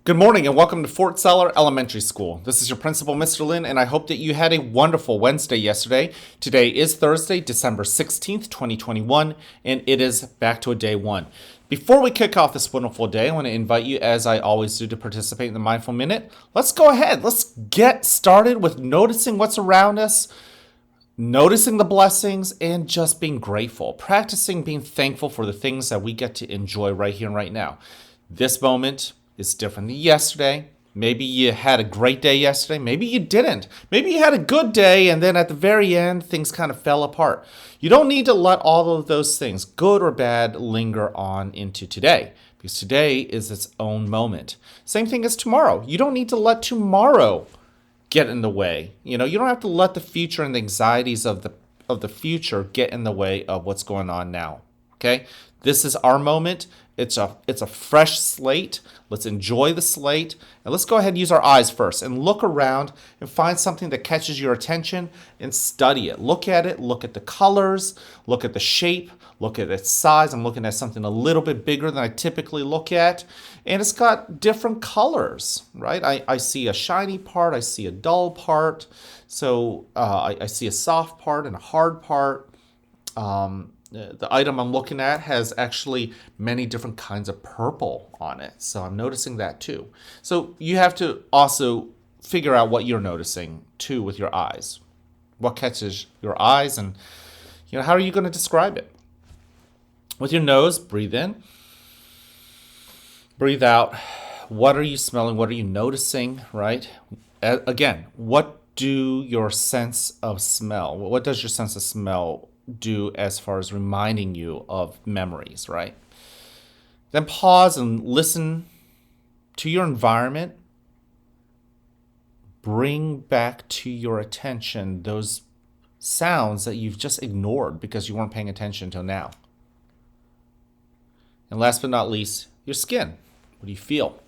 Good morning and welcome to Fort Seller Elementary School. This is your principal, Mr. Lin, and I hope that you had a wonderful Wednesday yesterday. Today is Thursday, December 16th, 2021, and it is back to a day one. Before we kick off this wonderful day, I want to invite you, as I always do, to participate in the Mindful Minute. Let's go ahead. Let's get started with noticing what's around us, noticing the blessings, and just being grateful. Practicing being thankful for the things that we get to enjoy right here and right now. This moment is different than yesterday. Maybe you had a great day yesterday. Maybe you didn't. Maybe you had a good day and then at the very end, things kind of fell apart. You don't need to let all of those things, good or bad, linger on into today because today is its own moment. Same thing as tomorrow. You don't need to let tomorrow get in the way. You don't have to let the future and the anxieties of the future get in the way of what's going on now. Okay? This is our moment. It's a fresh slate. Let's enjoy the slate. And let's go ahead and use our eyes first and look around and find something that catches your attention and study it. Look at it. Look at the colors. Look at the shape. Look at its size. I'm looking at something a little bit bigger than I typically look at. And it's got different colors, right? I see a shiny part. I see a dull part. So I see a soft part and a hard part. The item I'm looking at has actually many different kinds of purple on it. So I'm noticing that too. So you have to also figure out what you're noticing too with your eyes. What catches your eyes and how are you going to describe it? With your nose, breathe in. Breathe out. What are you smelling? What are you noticing, right? Again, what does your sense of smell do as far as reminding you of memories, right? Then pause and listen to your environment. Bring back to your attention those sounds that you've just ignored because you weren't paying attention until now. And last but not least, your skin. What do you feel?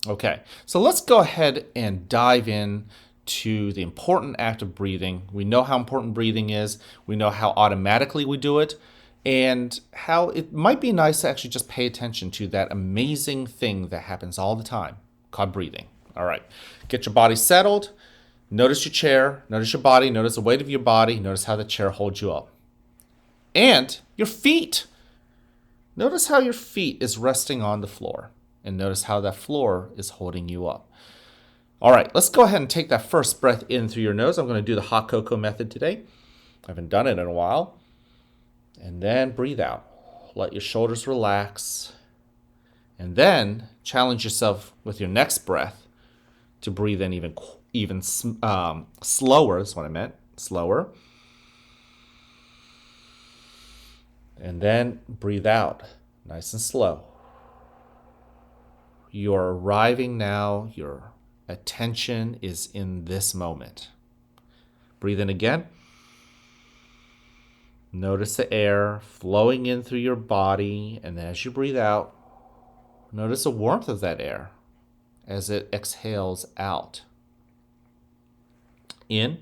Okay, so let's go ahead and dive in to the important act of breathing. We know how important breathing is. We know how automatically we do it and how it might be nice to actually just pay attention to that amazing thing that happens all the time called breathing. All right, get your body settled. Notice your chair, notice your body, notice the weight of your body, notice how the chair holds you up. And your feet. Notice how your feet is resting on the floor and notice how that floor is holding you up. All right, let's go ahead and take that first breath in through your nose. I'm going to do the hot cocoa method today. I haven't done it in a while. And then breathe out. Let your shoulders relax. And then challenge yourself with your next breath to breathe in even slower. That's what I meant. Slower. And then breathe out. Nice and slow. You're arriving now. Your attention is in this moment. Breathe in again. Notice the air flowing in through your body, and then as you breathe out, notice the warmth of that air as it exhales out. In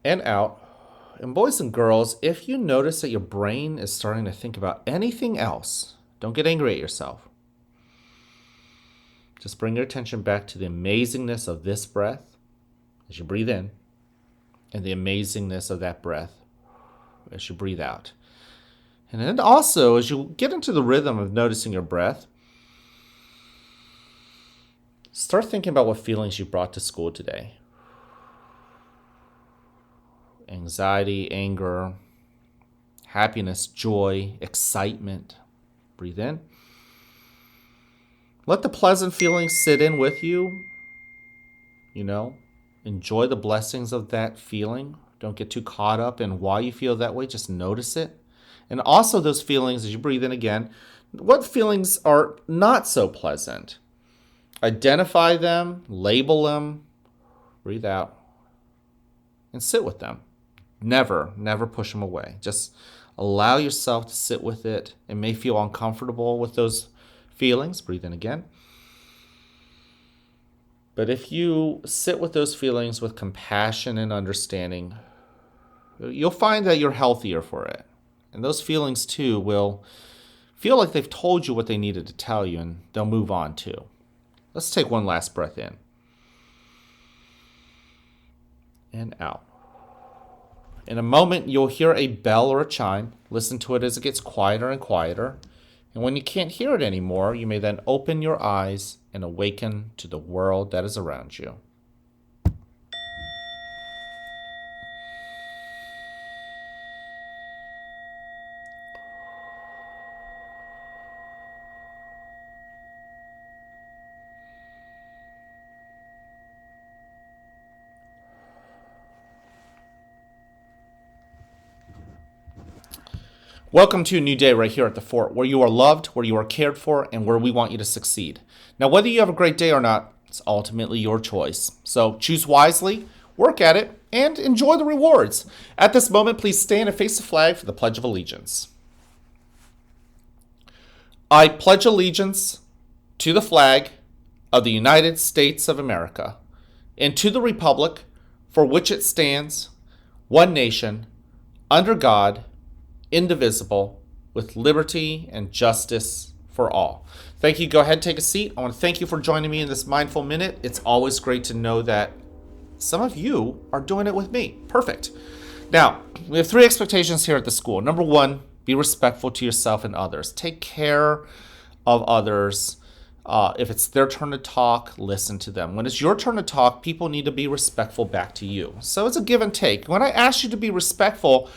and out. And boys and girls, if you notice that your brain is starting to think about anything else, don't get angry at yourself. Just bring your attention back to the amazingness of this breath as you breathe in and the amazingness of that breath as you breathe out. And then also, as you get into the rhythm of noticing your breath, start thinking about what feelings you brought to school today. Anxiety, anger, happiness, joy, excitement. Breathe in. Let the pleasant feelings sit in with you. Enjoy the blessings of that feeling. Don't get too caught up in why you feel that way. Just notice it. And also those feelings, as you breathe in again, what feelings are not so pleasant? Identify them, label them, breathe out, and sit with them. Never push them away. Just allow yourself to sit with it. It may feel uncomfortable with those feelings. Breathe in again. But if you sit with those feelings with compassion and understanding, you'll find that you're healthier for it. And those feelings too will feel like they've told you what they needed to tell you and they'll move on too. Let's take one last breath in and out. In a moment, you'll hear a bell or a chime. Listen to it as it gets quieter and quieter. And when you can't hear it anymore, you may then open your eyes and awaken to the world that is around you. Welcome to a new day right here at the fort, where you are loved, where you are cared for, and where we want you to succeed. Now, whether you have a great day or not, it's ultimately your choice. So choose wisely, work at it, and enjoy the rewards. At this moment, please stand and face the flag for the Pledge of Allegiance. I pledge allegiance to the flag of the United States of America and to the republic for which it stands, one nation, under God, indivisible, with liberty and justice for all. Thank you. Go ahead and take a seat. I want to thank you for joining me in this mindful minute. It's always great to know that some of you are doing it with me. Perfect. Now, we have 3 expectations here at the school. Number 1, be respectful to yourself and others. Take care of others. If it's their turn to talk, listen to them. When it's your turn to talk, people need to be respectful back to you. So it's a give and take. When I ask you to be respectful,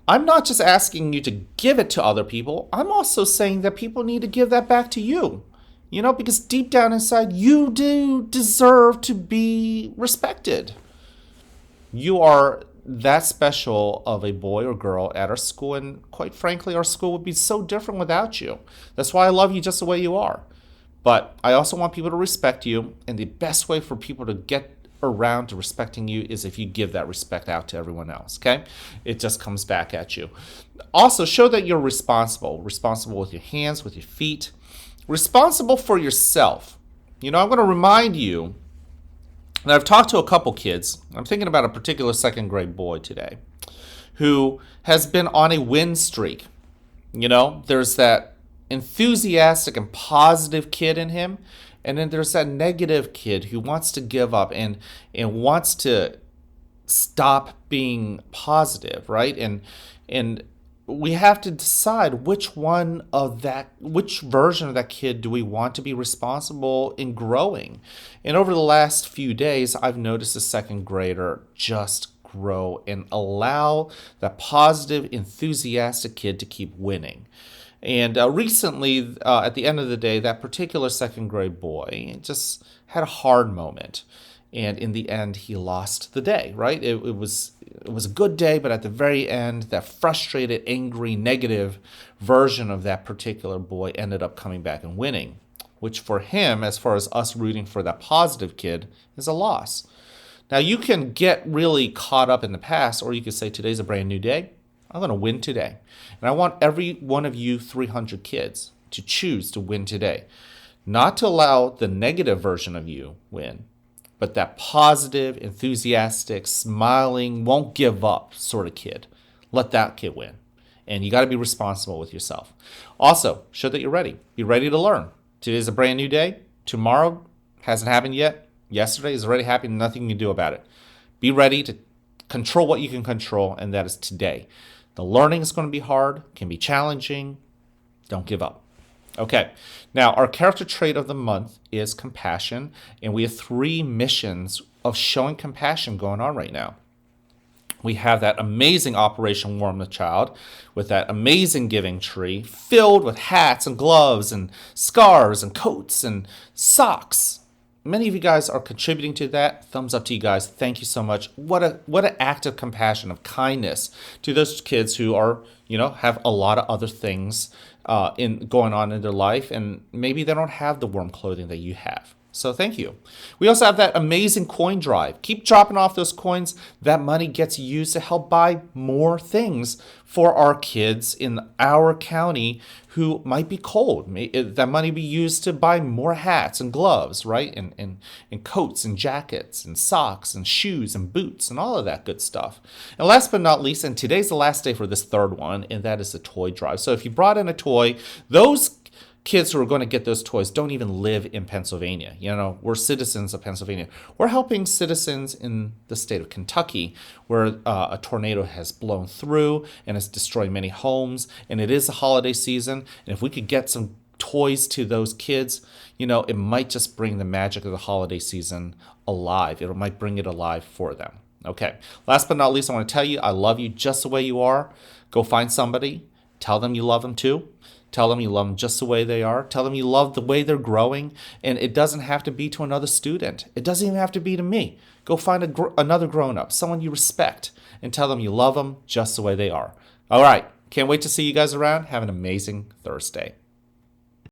I'm not just asking you to give it to other people. I'm also saying that people need to give that back to you. Because deep down inside, you do deserve to be respected. You are that special of a boy or girl at our school, and quite frankly, our school would be so different without you. That's why I love you just the way you are. But I also want people to respect you, and the best way for people to get around to respecting you is if you give that respect out to everyone else, okay? It just comes back at you. Also, show that you're responsible with your hands, with your feet, responsible for yourself. I'm going to remind you that I've talked to a couple kids. I'm thinking about a particular second grade boy today who has been on a win streak. There's that enthusiastic and positive kid in him, and then there's that negative kid who wants to give up and wants to stop being positive, right? And we have to decide which version of that kid do we want to be responsible in growing. And over the last few days, I've noticed a second grader just grow and allow that positive, enthusiastic kid to keep winning. And recently, at the end of the day, that particular second grade boy just had a hard moment. And in the end, he lost the day, right? It was a good day, but at the very end, that frustrated, angry, negative version of that particular boy ended up coming back and winning, which for him, as far as us rooting for that positive kid, is a loss. Now, you can get really caught up in the past, or you could say, today's a brand new day. I'm going to win today. And I want every one of you 300 kids to choose to win today. Not to allow the negative version of you win, but that positive, enthusiastic, smiling, won't give up sort of kid. Let that kid win. And you got to be responsible with yourself. Also, show that you're ready. Be ready to learn. Today's a brand new day. Tomorrow hasn't happened yet. Yesterday is already happened. Nothing you can do about it. Be ready to control what you can control, and that is today. The learning is going to be hard, can be challenging. Don't give up. Okay, now our character trait of the month is compassion, and we have 3 missions of showing compassion going on right now. We have that amazing Operation Warm the Child with that amazing giving tree filled with hats and gloves and scarves and coats and socks. Many of you guys are contributing to that. Thumbs up to you guys. Thank you so much. What an act of compassion, of kindness to those kids who are, have a lot of other things going on in their life, and maybe they don't have the warm clothing that you have. So thank you. We also have that amazing coin drive. Keep dropping off those coins. That money gets used to help buy more things for our kids in our county who might be cold. That money be used to buy more hats and gloves, right? And coats and jackets and socks and shoes and boots and all of that good stuff. And last but not least, and today's the last day for this third one, and that is the toy drive. So if you brought in a toy, those kids who are going to get those toys don't even live in Pennsylvania. We're citizens of Pennsylvania. We're helping citizens in the state of Kentucky where a tornado has blown through and has destroyed many homes. And it is the holiday season. And if we could get some toys to those kids, it might just bring the magic of the holiday season alive. It might bring it alive for them. Okay. Last but not least, I want to tell you, I love you just the way you are. Go find somebody. Tell them you love them too. Tell them you love them just the way they are. Tell them you love the way they're growing. And it doesn't have to be to another student. It doesn't even have to be to me. Go find another grown-up, someone you respect, and tell them you love them just the way they are. All right. Can't wait to see you guys around. Have an amazing Thursday.